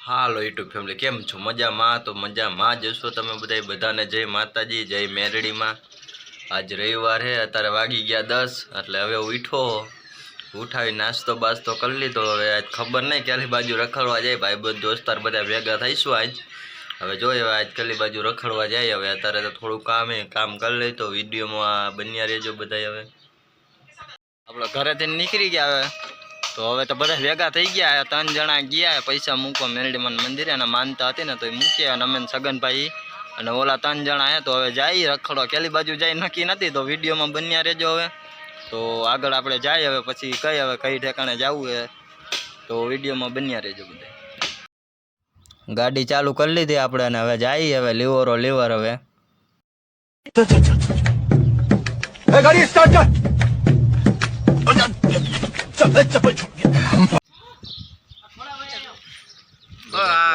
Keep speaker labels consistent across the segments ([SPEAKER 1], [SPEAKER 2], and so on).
[SPEAKER 1] હાલો YouTube family કેમ છો? મજામાં? તો મજામાં જ હશો તમે બધાને જય માતાજી, જય મેરડીમાં। આજ રવિવાર છે, અત્યારે વાગી ગયા 10 એટલે હવે ઉઠો, ઉઠાવી નાસ્તો બાસ્તો કરી લીધો। હવે આજ ખબર નહીં ક્યાંની બાજુ રખડવા જાય, ભાઈબંધ દોસ્તાર બધા ભેગા થઈશું આજ। હવે જોઈએ હવે આજ કલી બાજુ રખડવા જાય। હવે અત્યારે તો થોડું કામ કરી લઈ તો વિડીયોમાં બન્યા રહેજો બધા। હવે આપણે ઘરેથી નીકળી ગયા હવે તો હવે તો બધા ભેગા થઈ ગયા। 3 જણા ગયા પૈસા મૂકવા મેરડીમાં મંદિરે, અને માનતા હતી ને તો એ મૂક્યા, અને અમે સગનભાઈ અને ઓલા 3 જણા હે તો હવે જાય રખડવા। કેલી બાજુ જાય નક્કી નથી, તો વિડીયોમાં બન્યા રહેજો। હવે તો આગળ આપણે જાય, હવે પછી હવે કઈ ઠેકાણે જવું હે તો વિડીયોમાં બન્યા રહેજો બધા। ગાડી ચાલુ કરી લીધી આપણે, અને હવે જાય હવે લીવર હવે
[SPEAKER 2] ગાડી સ્ટાર્ટ કર।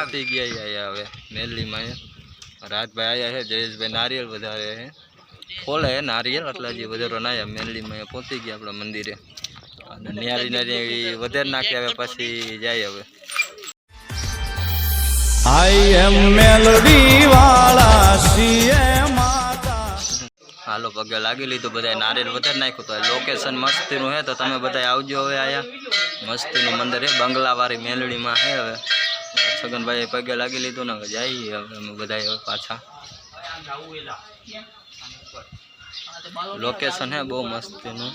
[SPEAKER 1] પતી ગયા હવે મેરડીમાં રાતભાઈ આયા છે, જયેશભાઈ નારિયેલ વધારે છે, ખોલે નારિયેલ એટલે હજી વધારો ના આવ્યા। મેરડીમાં પહોંચી ગયા આપણા મંદિરે, અને નિયારી વધારે નાખી હવે પછી જાય। હવે
[SPEAKER 2] આઈ એમ મેલડી વાળા સીએમ
[SPEAKER 1] હાલો પગે લાગી લીધું, બધા નારિયેલ વધારે નાખ્યું। તો લોકેશન મસ્તીનું છે, તો તમે બધા આવજો। હવે આયા મસ્તીનું મંદિર છે, બંગલાવાળી મેલડીમાં છે। હવે સગનભાઈ પગે લાગી લીધું ને હવે જઈએ હવે અમે બધા હવે પાછા। લોકેશન હે બહુ મસ્તીનું।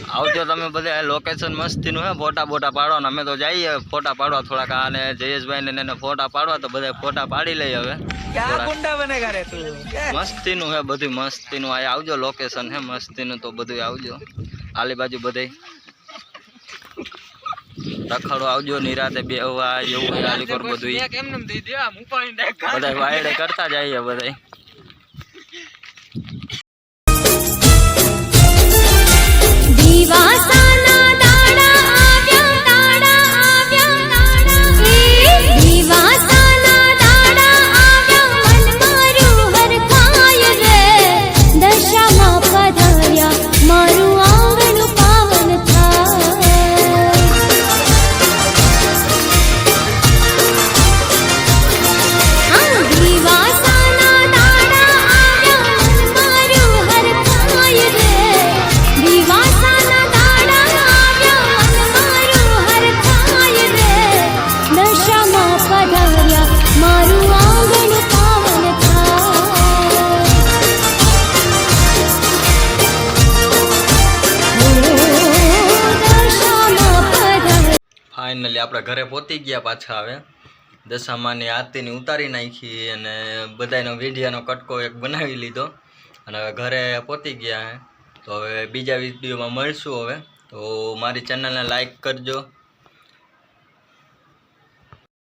[SPEAKER 1] આવજો તમે બધા, લોકેશન મસ્તીનું હે, ફોટા બોટા પાડવા ને અમે તો જઈએ ફોટા પાડવા થોડાક, અને જયેશભાઈ ને ફોટા પાડવા તો બધા ફોટા પાડી લઈએ। હવે મસ્તીનું હે બધું, મસ્તીનું આ આવજો, લોકેશન હે મસ્તીનું, તો બધું આવજો। આલી બાજુ બધે રખડો આવજો, નિરાતે બેહવા એવું આલી કર બધું બધા વાયડે કરતા જઈએ બધા। ફાઇનલી આપણે ઘરે પહોંચી ગયા પાછા। હવે દશામાની આરતીની ઉતારી નાખી, અને બધાનો વિડીયોનો કટકો એક બનાવી લીધો, અને હવે ઘરે પહોંચી ગયા હે। તો હવે બીજા વિડીયોમાં મળશું। હવે તો મારી ચેનલને લાઈક કરજો,